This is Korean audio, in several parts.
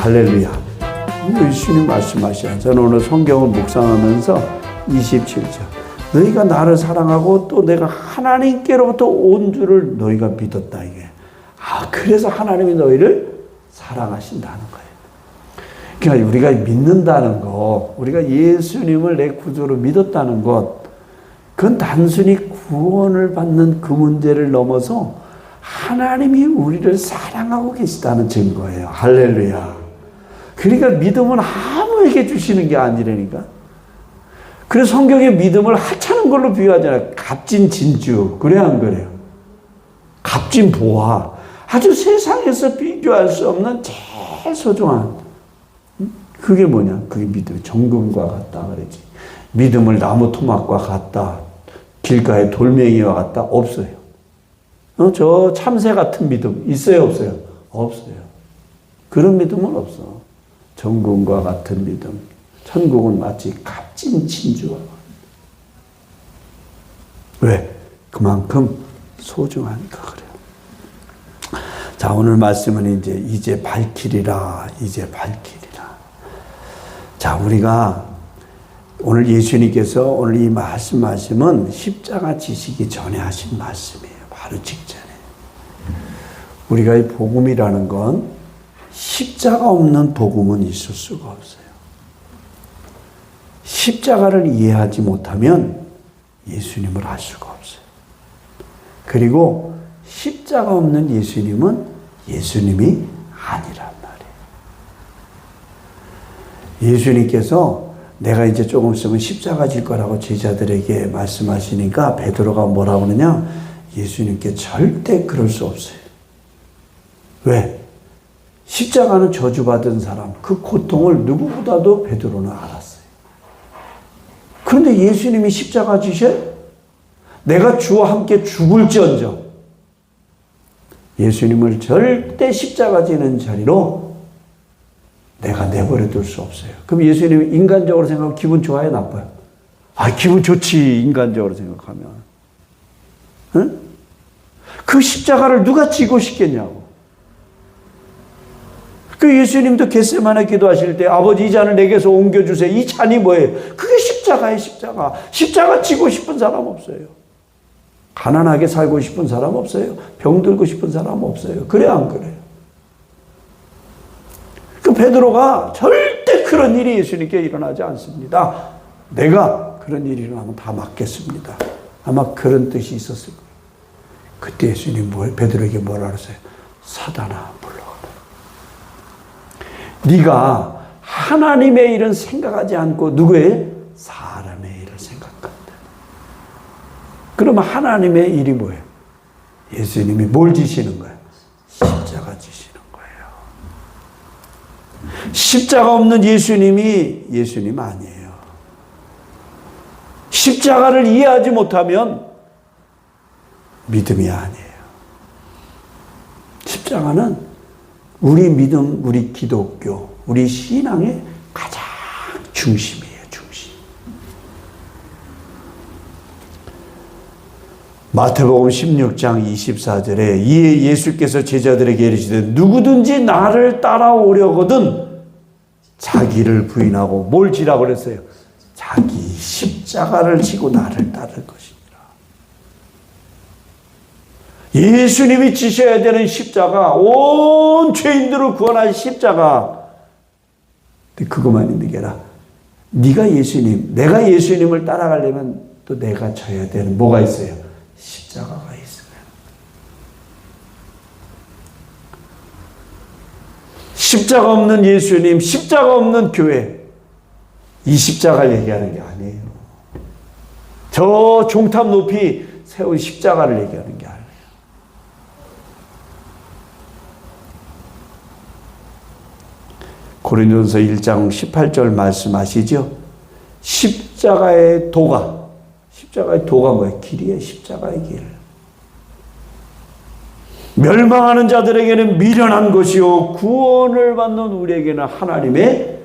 할렐루야. 예수님 말씀하셔. 저는 오늘 성경을 묵상하면서 27절. 너희가 나를 사랑하고 또 내가 하나님께로부터 온 줄을 너희가 믿었다. 이게. 그래서 하나님이 너희를 사랑하신다는 거예요. 그러니까 우리가 믿는다는 거, 우리가 예수님을 내 구주로 믿었다는 것, 그건 단순히 구원을 받는 그 문제를 넘어서 하나님이 우리를 사랑하고 계시다는 증거예요. 할렐루야. 그러니까 믿음은 아무에게 주시는 게 아니라니까. 그래서 성경에 믿음을 하찮은 걸로 비유하잖아요. 값진 진주. 그래 안 그래요? 값진 보화. 아주 세상에서 비교할 수 없는 제일 소중한. 그게 뭐냐? 그게 믿음. 정금과 같다 그러지. 믿음을 나무 토막과 같다. 길가의 돌멩이와 같다. 없어요. 저 참새 같은 믿음 있어요? 없어요? 없어요. 그런 믿음은 없어. 정금과 같은 믿음. 천국은 마치 값진 진주와. 왜? 그만큼 소중하니까 그래요. 자, 오늘 말씀은 이제 밝히리라. 이제 밝히리라. 자, 우리가 오늘 예수님께서 오늘 이 말씀하시면 십자가 지시기 전에 하신 말씀이에요. 바로 직전에. 우리가 이 복음이라는 건 십자가 없는 복음은 있을 수가 없어요. 십자가를 이해하지 못하면 예수님을 알 수가 없어요. 그리고 십자가 없는 예수님은 예수님이 아니란 말이에요. 예수님께서 내가 이제 조금 있으면 십자가 질 거라고 제자들에게 말씀하시니까 베드로가 뭐라고 하느냐? 예수님께 절대 그럴 수 없어요. 왜? 십자가는 저주받은 사람, 그 고통을 누구보다도 베드로는 알았어요. 그런데 예수님이 십자가 지셔요? 내가 주와 함께 죽을지언정 예수님을 절대 십자가 지는 자리로 내가 내버려 둘 수 없어요. 그럼 예수님이 인간적으로 생각하면 기분 좋아요? 나빠요? 기분 좋지, 인간적으로 생각하면. 응? 그 십자가를 누가 지고 싶겠냐고. 그 예수님도 겟세마네 기도하실 때 아버지 이 잔을 내게서 옮겨주세요. 이 잔이 뭐예요? 그게 십자가예요, 십자가. 십자가 지고 싶은 사람 없어요. 가난하게 살고 싶은 사람 없어요. 병들고 싶은 사람 없어요. 그래 안 그래요? 그 베드로가 절대 그런 일이 예수님께 일어나지 않습니다. 내가 그런 일이 일어나면 다 막겠습니다. 아마 그런 뜻이 있었을 거예요. 그때 예수님 베드로에게 뭐라 그랬어요? 사단아 물러가라. 네가 하나님의 일은 생각하지 않고 누구의? 사람의 일을 생각한다. 그러면 하나님의 일이 뭐예요? 예수님이 뭘 지시는 거예요? 십자가 지시는 거예요. 십자가 없는 예수님이 예수님 아니에요. 십자가를 이해하지 못하면 믿음이 아니에요. 십자가는 우리 믿음, 우리 기독교, 우리 신앙의 가장 중심이에요, 중심. 마태복음 16장 24절에 이에 예수께서 제자들에게 이르시되 누구든지 나를 따라오려거든 자기를 부인하고 뭘 지라고 그랬어요? 자기 십자가를 지고 나를 따를 것이니라. 예수님이 지셔야 되는 십자가, 온 죄인들을 구원할 십자가. 그것만 있는 게 아니라 네가 예수님, 내가 예수님을 따라가려면 또 내가 져야 되는 뭐가 있어요? 십자가가 있어요. 십자가 없는 예수님, 십자가 없는 교회, 이 십자가를 얘기하는 게 아니에요. 저 종탑 높이 세운 십자가를 얘기하는 게 아니에요. 고린도전서 1장 18절 말씀하시죠? 십자가의 도가, 십자가의 도가 뭐예요? 길이에요. 십자가의 길. 멸망하는 자들에게는 미련한 것이요 구원을 받는 우리에게는 하나님의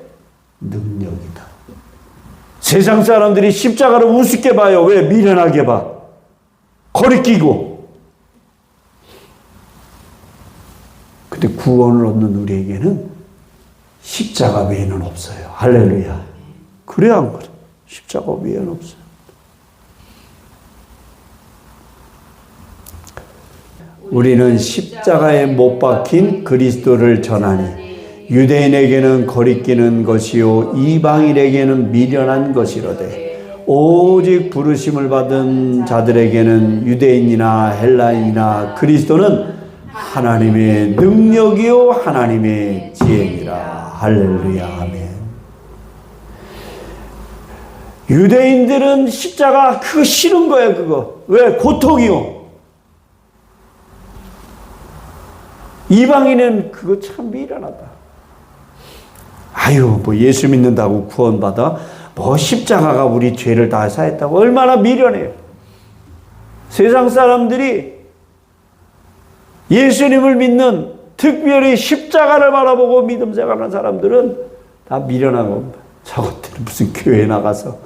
능력이다. 세상 사람들이 십자가를 우습게 봐요. 왜? 미련하게 봐. 거리끼고. 근데 구원을 얻는 우리에게는 십자가 외에는 없어요. 할렐루야. 그래 안 그래? 십자가 외에는 없어요. 우리는 십자가에 못 박힌 그리스도를 전하니 유대인에게는 거리끼는 것이요 이방인에게는 미련한 것이로되 오직 부르심을 받은 자들에게는 유대인이나 헬라인이나 그리스도는 하나님의 능력이요 하나님의 지혜니라. 할렐루야. 아멘. 유대인들은 십자가 그거 싫은 거예요. 그거 왜? 고통이요. 이방인은 그거 참 미련하다. 아유, 뭐 예수 믿는다고 구원받아? 뭐 십자가가 우리 죄를 다 사했다고? 얼마나 미련해요. 세상 사람들이 예수님을 믿는, 특별히 십자가를 바라보고 믿음 생활하는 사람들은 다 미련하고, 저것들은 무슨 교회 나가서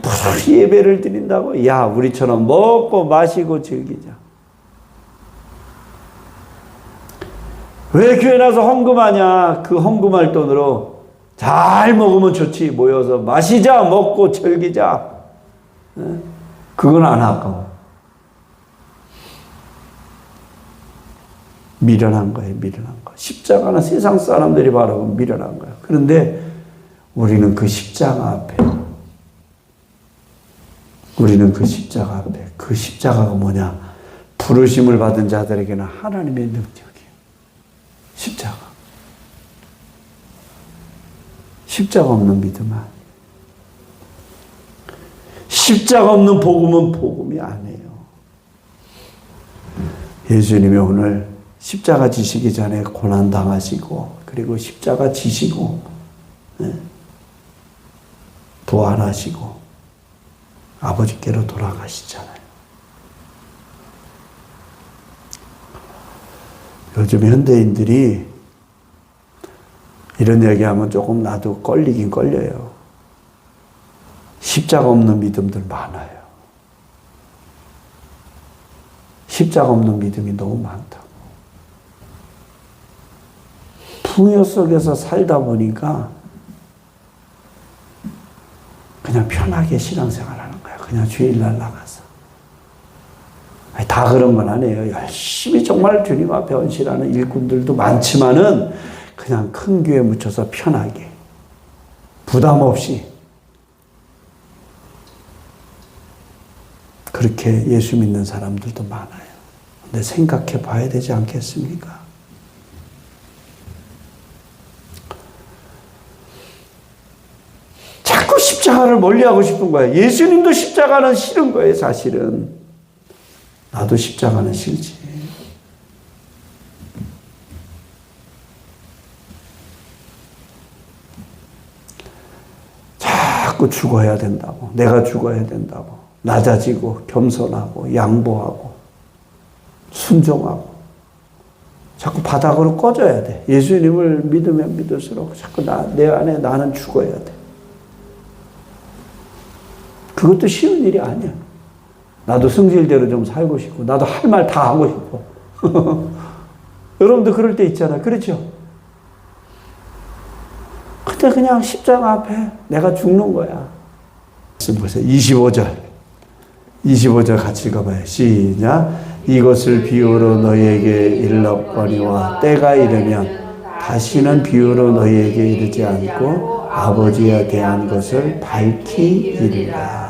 무슨 예배를 드린다고? 야, 우리처럼 먹고 마시고 즐기자. 왜 교회 나서 헌금하냐? 그 헌금할 돈으로 잘 먹으면 좋지. 모여서 마시자, 먹고 즐기자. 그건 안 아까워. 미련한 거예요, 미련한 거. 십자가는 세상 사람들이 바라보면 미련한 거예요. 그런데 우리는 그 십자가 앞에, 그 십자가가 뭐냐? 부르심을 받은 자들에게는 하나님의 능력이에요. 십자가 없는 믿음 아니에요. 십자가 없는 복음은 복음이 아니에요. 예수님이 오늘 십자가 지시기 전에 고난 당하시고, 그리고 십자가 지시고, 부활하시고 아버지께로 돌아가시잖아요. 요즘 현대인들이 이런 얘기하면 조금 나도 걸리긴 걸려요. 십자가 없는 믿음들 많아요. 십자가 없는 믿음이 너무 많다고. 풍요 속에서 살다 보니까 그냥 편하게 신앙생활 하는 거야. 그냥 주일날 나가서. 아니, 다 그런 건 아니에요. 열심히 정말 주님 앞에 헌신하는 일꾼들도 많지만은 그냥 큰 교회 묻혀서 편하게, 부담 없이 그렇게 예수 믿는 사람들도 많아요. 근데 생각해 봐야 되지 않겠습니까? 자꾸 십자가를 멀리하고 싶은 거예요. 예수님도 십자가는 싫은 거예요, 사실은. 나도 십자가는 싫지. 자꾸 죽어야 된다고, 내가 죽어야 된다고, 낮아지고 겸손하고 양보하고 순종하고 자꾸 바닥으로 꺼져야 돼. 예수님을 믿으면 믿을수록 자꾸 내 안에 나는 죽어야 돼. 그것도 쉬운 일이 아니야. 나도 성질대로 좀 살고 싶고, 나도 할 말 다 하고 싶고. 여러분도 그럴 때 있잖아요. 그렇죠? 근데 그냥 십자가 앞에 내가 죽는 거야. 보세요. 25절 같이 읽어봐요. 시작. 이것을 비유로 너희에게 일렀거니와 때가 이르면 다시는 비유로 너희에게 이르지 않고 아버지에 대한 것을 밝히 이르라.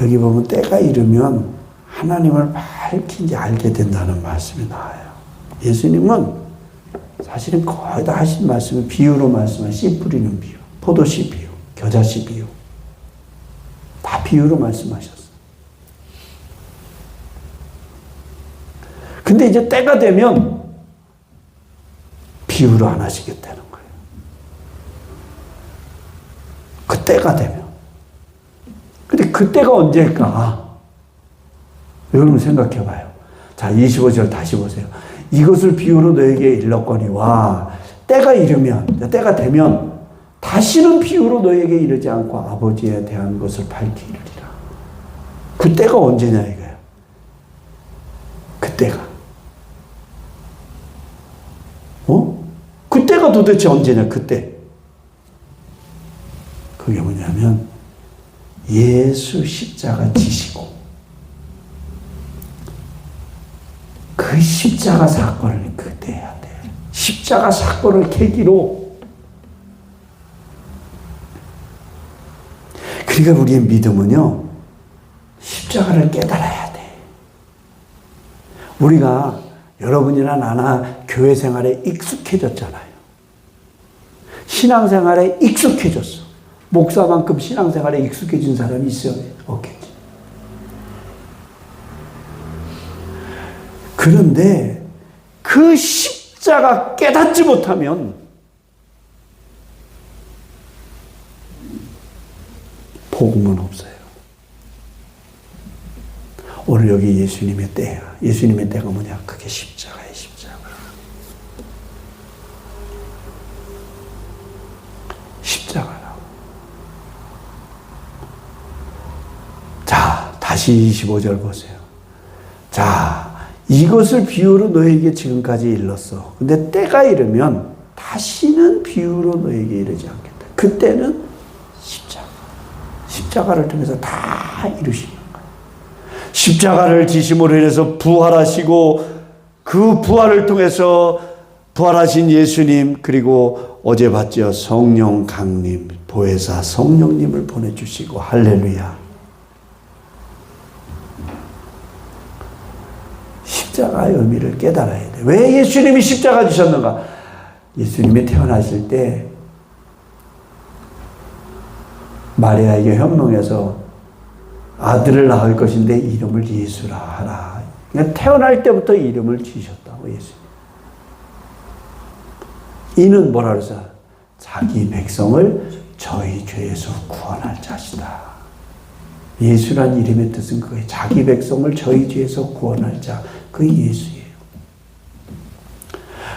여기 보면 때가 이르면 하나님을 밝히 이제 알게 된다는 말씀이 나와요. 예수님은 사실은 거의 다 하신 말씀은 비유로 말씀하신, 씨 뿌리는 비유, 포도씨 비유, 겨자씨 비유, 다 비유로 말씀하셨어요. 근데 이제 때가 되면 비유로 안 하시겠다는 거예요. 그 때가 되면. 근데 그 때가 언제일까? 여러분 생각해 봐요. 자, 25절 다시 보세요. 이것을 비유로 너에게 일렀거니와 때가 이르면, 때가 되면 다시는 비유로 너에게 이르지 않고 아버지에 대한 것을 밝히 이르리라. 그 때가 언제냐 이거예요. 그 때가. 그때가 도대체 언제냐, 그때. 그게 뭐냐면 예수 십자가 지시고 그 십자가 사건을 그때 해야 돼. 십자가 사건을 계기로. 그러니까 우리의 믿음은요, 십자가를 깨달아야 돼. 우리가 여러분이나 나나 교회 생활에 익숙해졌잖아요. 신앙생활에 익숙해졌어. 목사만큼 신앙생활에 익숙해진 사람이 있어요? 없겠지. 그런데 그 십자가 깨닫지 못하면 복음은 없어요. 오늘 여기 예수님의 때야. 예수님의 때가 뭐냐? 그게 십자가예요, 십자가. 십자가라고. 자, 다시 25절 보세요. 자, 이것을 비유로 너에게 지금까지 일렀어. 근데 때가 이르면 다시는 비유로 너에게 이르지 않겠다. 그때는 십자가. 십자가를 통해서 다 이루시는 거예요. 십자가를 지심으로 인해서 부활하시고 그 부활을 통해서 부활하신 예수님, 그리고 어제 봤죠, 성령 강림, 보혜사 성령님을 보내주시고, 할렐루야. 십자가의 의미를 깨달아야 돼. 왜 예수님이 십자가 지셨는가? 예수님이 태어나실 때 마리아에게 현몽해서 아들을 낳을 것인데 이름을 예수라 하라. 그러니까 태어날 때부터 이름을 지셨다고, 예수님. 이는 뭐라 그랬어? 자기 백성을 저희 죄에서 구원할 자시다. 예수란 이름의 뜻은 그거예요. 자기 백성을 저희 죄에서 구원할 자. 그게 예수예요.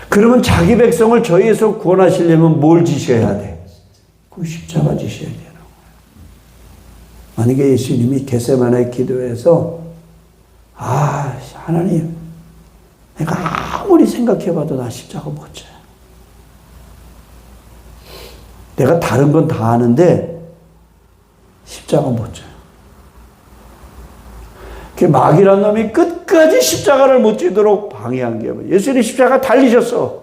그러면 자기 백성을 저희에서 구원하시려면 뭘 지셔야 돼? 그 십자가 지셔야 돼요. 만약에 예수님이 겟세마네 기도에서 하나님, 내가 아무리 생각해봐도 나 십자가 못 져요. 내가 다른 건 다 아는데 십자가 못 져요. 그 마귀란 놈이 끝까지 십자가를 못 지도록 방해한 게 뭐예요? 예수님 십자가 달리셨어.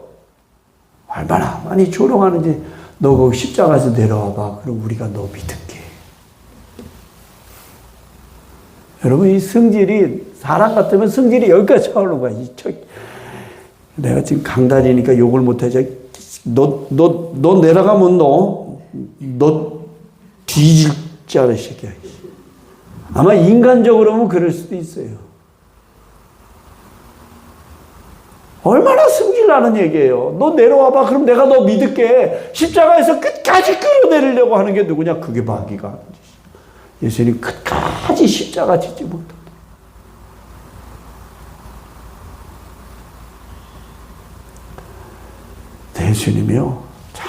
얼마나 많이 조롱하는지. 너 거기 십자가에서 내려와봐. 그럼 우리가 너 믿을게. 여러분, 이 성질이, 사람 같으면 성질이 여기까지 차오르는 거야. 내가 지금 강단이니까 욕을 못하지. 너 내려가면 너 뒤질 줄 알아, 이 새끼야. 아마 인간적으로는 그럴 수도 있어요. 얼마나 승질나는 얘기예요. 너 내려와봐. 그럼 내가 너 믿을게. 십자가에서 끝까지 끌어내리려고 하는 게 누구냐? 그게 마귀가 하는 짓이에요. 예수님 끝까지 십자가 짓지 못한다. 예수님이요, 참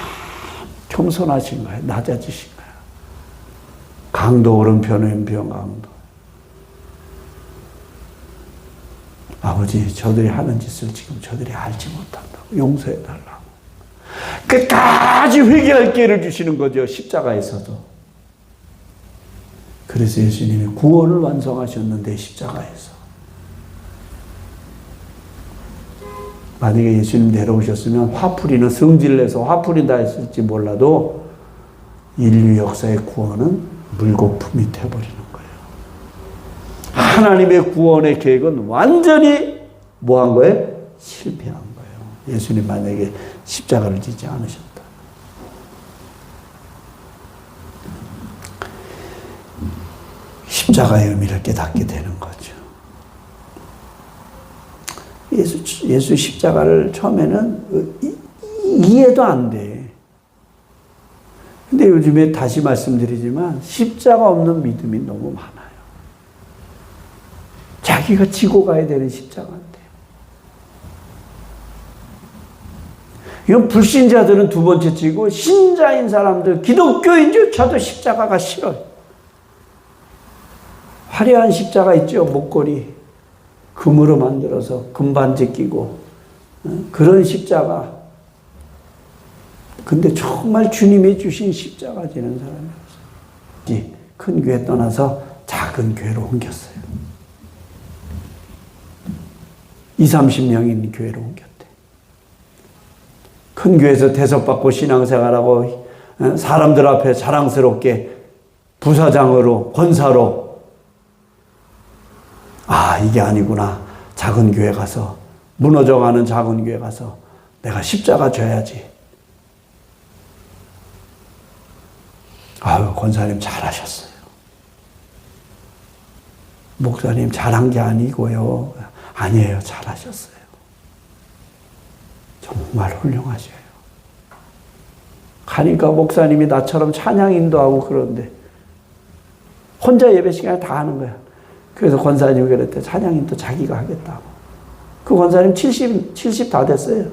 겸손하신 거예요. 낮아지신 거예요. 강도 오른편에 강도. 아버지, 저들이 하는 짓을 지금 저들이 알지 못한다고 용서해달라고. 끝까지 회개할 기회를 주시는 거죠, 십자가에서도. 그래서 예수님이 구원을 완성하셨는데, 십자가에서. 만약에 예수님 내려오셨으면 화풀이는 성질내서 화풀이다 했을지 몰라도 인류 역사의 구원은 물거품이 되어버리는 거예요. 하나님의 구원의 계획은 완전히 뭐한 거예요? 실패한 거예요. 예수님 만약에 십자가를 지지 않으셨다. 십자가의 의미를 깨닫게 되는 거죠. 예수 십자가를 처음에는 이해도 안 돼. 근데 요즘에 다시 말씀드리지만 십자가 없는 믿음이 너무 많아요. 자기가 지고 가야 되는 십자가인데. 이건 불신자들은 두 번째 지고, 신자인 사람들, 기독교인조차도 십자가가 싫어요. 화려한 십자가 있죠, 목걸이. 금으로 만들어서 금반지 끼고, 그런 십자가. 근데 정말 주님이 주신 십자가 지는 사람이었어요. 큰 교회 떠나서 작은 교회로 옮겼어요. 20-30명인 교회로 옮겼대. 큰 교회에서 대접받고 신앙생활하고 사람들 앞에 자랑스럽게 부사장으로 권사로, 아 이게 아니구나. 작은 교회 가서, 무너져가는 작은 교회 가서 내가 십자가 져야지. 아유, 권사님 잘하셨어요. 목사님 잘한 게 아니고요. 아니에요, 잘하셨어요. 정말 훌륭하셔요. 가니까 목사님이 나처럼 찬양 인도하고 그러는데 혼자 예배 시간에 다 하는 거야. 그래서 권사님이 그랬대. 찬양 인도 자기가 하겠다고. 그 권사님 70 다 됐어요.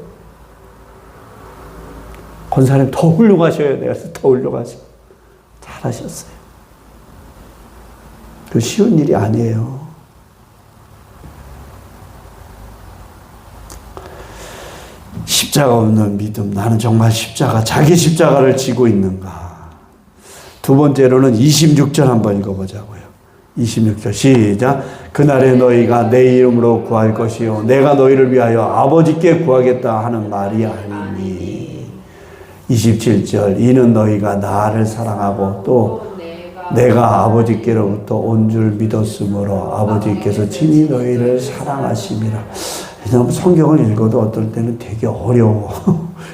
권사님 더 훌륭하셔야 돼요. 더 훌륭하셔. 잘하셨어요. 그 쉬운 일이 아니에요. 십자가 없는 믿음. 나는 정말 자기 십자가를 지고 있는가. 두 번째로는 26절 한번 읽어보자고요. 26절 시작. 그날에 너희가 내 이름으로 구할 것이요 내가 너희를 위하여 아버지께 구하겠다 하는 말이 아니니. 27절 이는 너희가 나를 사랑하고 또 내가 아버지께로부터 온 줄 믿었으므로 아버지께서 친히 너희를 사랑하심이라. 성경을 읽어도 어떨 때는 되게 어려워.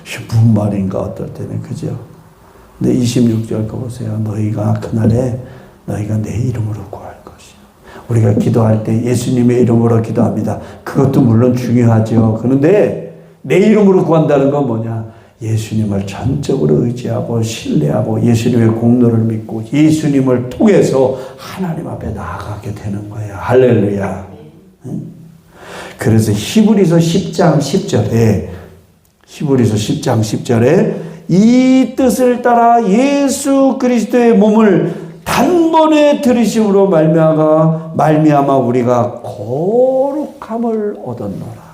이게 무슨 말인가 어떨 때는, 그죠? 근데 26절 거 보세요. 너희가 그날에 너희가 내 이름으로 구할 것이요. 우리가 기도할 때 예수님의 이름으로 기도합니다. 그것도 물론 중요하죠. 그런데 내 이름으로 구한다는 건 뭐냐? 예수님을 전적으로 의지하고 신뢰하고 예수님의 공로를 믿고 예수님을 통해서 하나님 앞에 나아가게 되는 거예요. 할렐루야. 응? 그래서 히브리서 10장 10절에 이 뜻을 따라 예수 그리스도의 몸을 단번에 들이심으로 말미암아 우리가 거룩함을 얻었노라.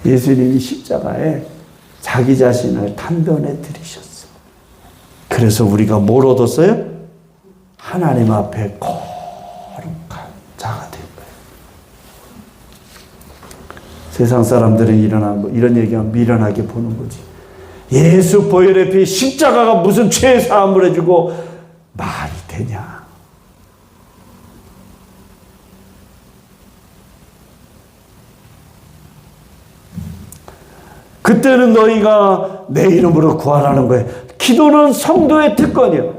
예수님이 십자가에 자기 자신을 단번에 들이셨어. 그래서 우리가 뭘 얻었어요? 하나님 앞에 거룩한 자가 된 거예요. 세상 사람들은 이런 얘기하면 미련하게 보는 거지. 예수 보혈의 피 십자가가 무슨 죄 사함을 해주고 말이 되냐. 그때는 너희가 내 이름으로 구하라는 거예요. 기도는 성도의 특권이요.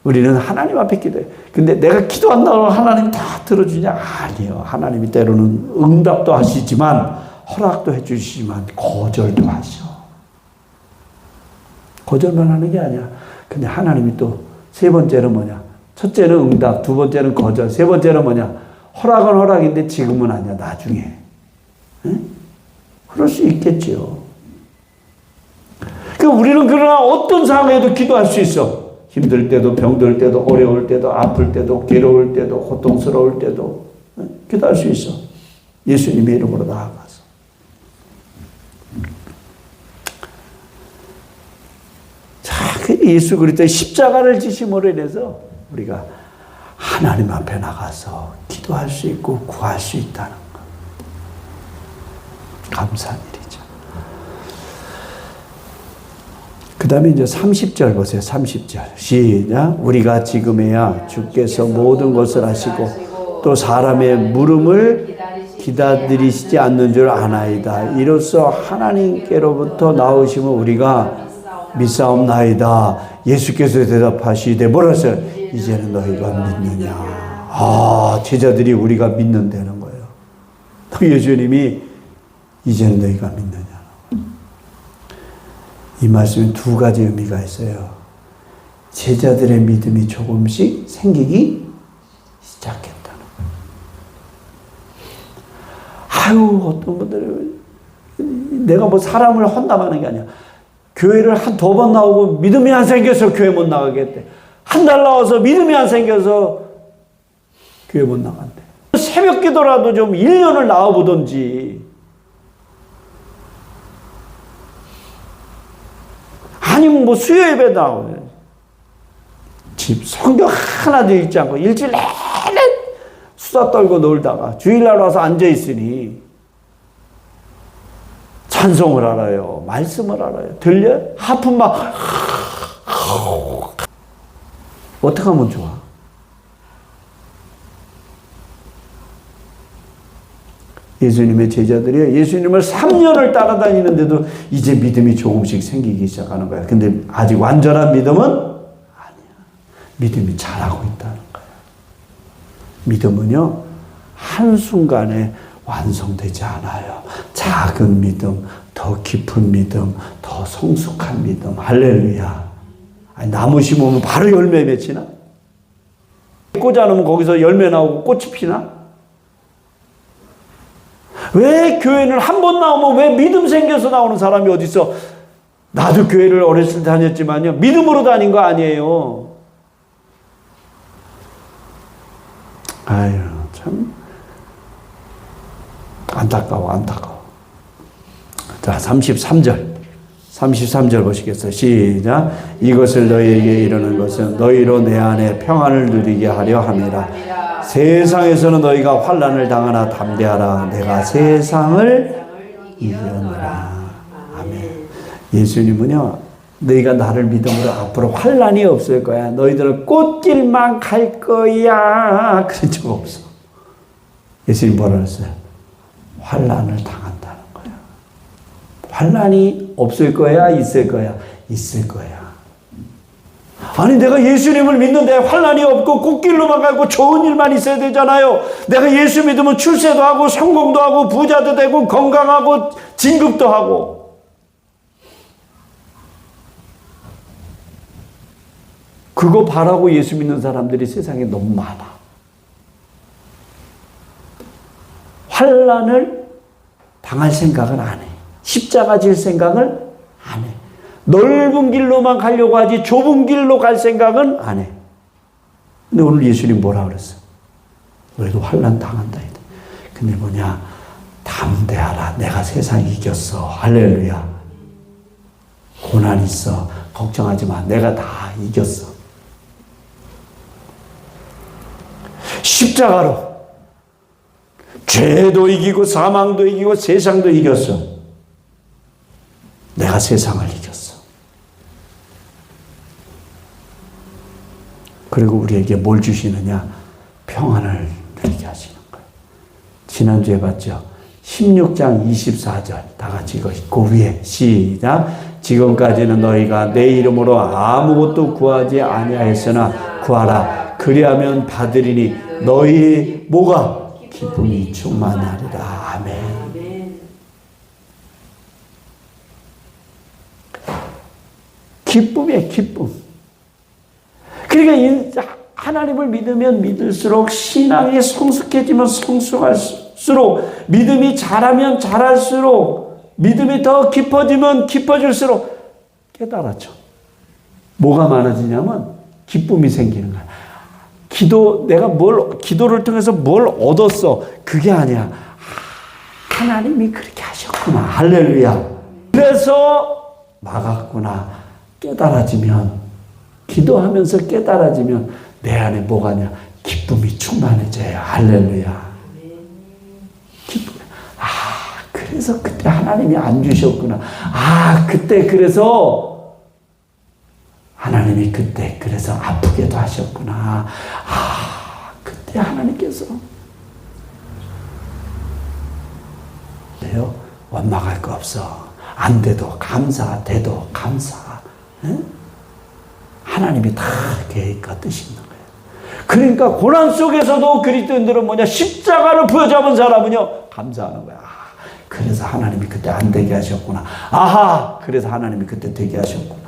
우리는 하나님 앞에 기도해. 근데 내가 기도한다고 하나님 다 들어주냐? 아니요. 하나님이 때로는 응답도 하시지만 허락도 해주시지만 거절도 하셔. 거절만 하는 게 아니야. 근데 하나님이 또 세 번째는 뭐냐? 첫째는 응답, 두 번째는 거절, 세 번째는 뭐냐? 허락은 허락인데 지금은 아니야. 나중에. 응? 그럴 수 있겠죠. 그러니까 우리는 그러나 어떤 상황에도 기도할 수 있어. 힘들 때도, 병들 때도, 어려울 때도, 아플 때도, 괴로울 때도, 고통스러울 때도 기도할 수 있어. 예수님의 이름으로 나아가서. 자, 예수 그리스도의 십자가를 지심으로 인해서 우리가 하나님 앞에 나가서 기도할 수 있고 구할 수 있다는 것. 감사한 일이죠. 그 다음에 이제 30절 보세요. 30절. 시작. 우리가 지금에야 주께서 모든 것을 하시고 또 사람의 물음을 기다리시지 않는 줄 아나이다. 이로써 하나님께로부터 나오심을 우리가 믿사옵나이다. 예수께서 대답하시되 뭐라 했어요? 이제는 너희가 믿느냐. 아, 제자들이 우리가 믿는다는 거예요. 예수님이 이제는 너희가 믿느냐. 이 말씀에 두 가지 의미가 있어요. 제자들의 믿음이 조금씩 생기기 시작했다는 거예요. 아유, 어떤 분들은 내가 뭐 사람을 헌납하는 게 아니야. 교회를 한 두 번 나오고 믿음이 안 생겨서 교회 못 나가겠대. 한 달 나와서 믿음이 안 생겨서 교회 못 나간대. 새벽 기도라도 좀 1년을 나와보든지. 아니면 뭐 수요 예배 나오요. 집 성경 하나도 읽지 않고 일주일 내내 수다 떨고 놀다가 주일날 와서 앉아있으니 찬송을 알아요. 말씀을 알아요. 들려요? 하품 막 어떻게 하면 좋아? 예수님의 제자들이 예수님을 3년을 따라다니는데도 이제 믿음이 조금씩 생기기 시작하는 거야. 근데 아직 완전한 믿음은 아니야. 믿음이 자라고 있다는 거야. 믿음은요, 한순간에 완성되지 않아요. 작은 믿음, 더 깊은 믿음, 더 성숙한 믿음. 할렐루야. 아니, 나무 심으면 바로 열매 맺히나? 꽂아놓으면 거기서 열매 나오고 꽃이 피나? 왜 교회를 한 번 나오면 왜 믿음 생겨서 나오는 사람이 어디 있어? 나도 교회를 어렸을 때 다녔지만요, 믿음으로 다닌 거 아니에요. 아유, 참 안타까워. 자, 33절 보시겠어요? 시작. 이것을 너희에게 이르는 것은 너희로 내 안에 평안을 누리게 하려 함이라. 세상에서는 너희가 환난을 당하나 담대하라. 내가 세상을 이겨노라. 아멘. 예수님은요, 너희가 나를 믿음으로 앞으로 환난이 없을 거야. 너희들은 꽃길만 갈 거야. 그런 적 없어. 예수님 뭐라 그랬어요? 환난을 당한다는 거야. 환난이 없을 거야? 있을 거야? 있을 거야. 아니, 내가 예수님을 믿는데 환난이 없고 꽃길로만 가고 좋은 일만 있어야 되잖아요. 내가 예수 믿으면 출세도 하고 성공도 하고 부자도 되고 건강하고 진급도 하고. 그거 바라고 예수 믿는 사람들이 세상에 너무 많아. 환난을 당할 생각은 안 해. 십자가 질 생각을 안 해. 넓은 길로만 가려고 하지 좁은 길로 갈 생각은 안 해. 근데 오늘 예수님 뭐라 그랬어? 너희도 환난 당한다. 근데 뭐냐? 담대하라. 내가 세상 이겼어. 할렐루야. 고난 있어. 걱정하지 마. 내가 다 이겼어. 십자가로 죄도 이기고 사망도 이기고 세상도 이겼어. 내가 세상을 이겼어. 그리고 우리에게 뭘 주시느냐? 평안을 누리게 하시는 거예요. 지난주에 봤죠? 16장 24절 다 같이 읽고 위에 시작. 지금까지는 너희가 내 이름으로 아무것도 구하지 아니하였으나 구하라. 그리하면 받으리니 너희 뭐가? 기쁨이 충만하리라. 아멘. 기쁨이에요, 기쁨. 그러니까 하나님을 믿으면 믿을수록 신앙이 성숙해지면 성숙할수록 믿음이 자라면 자랄수록 믿음이 더 깊어지면 깊어질수록 깨달았죠. 뭐가 많아지냐면 기쁨이 생기는 거야. 내가 기도를 통해서 뭘 얻었어. 그게 아니야. 하나님이 그렇게 하셨구나. 할렐루야. 그래서 막았구나. 깨달아지면, 기도하면서 깨달아지면 내 안에 뭐가냐? 기쁨이 충만해져요. 할렐루야. 기쁨. 그래서 그때 하나님이 안 주셨구나. 그때 그래서 하나님이 그때 그래서 아프게도 하셨구나. 그때 하나님께서 돼요? 원망할 거 없어. 안 돼도 감사, 돼도 감사. 응? 하나님이 다 계획과 뜻이 있는 거예요. 그러니까 고난 속에서도 그리스도인들은 뭐냐? 십자가를 부여잡은 사람은요, 감사하는 거야. 그래서 하나님이 그때 안 되게 하셨구나. 그래서 하나님이 그때 되게 하셨구나.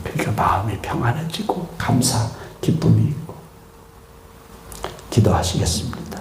그러니까 마음이 평안해지고 감사, 기쁨이 있고. 기도하시겠습니다.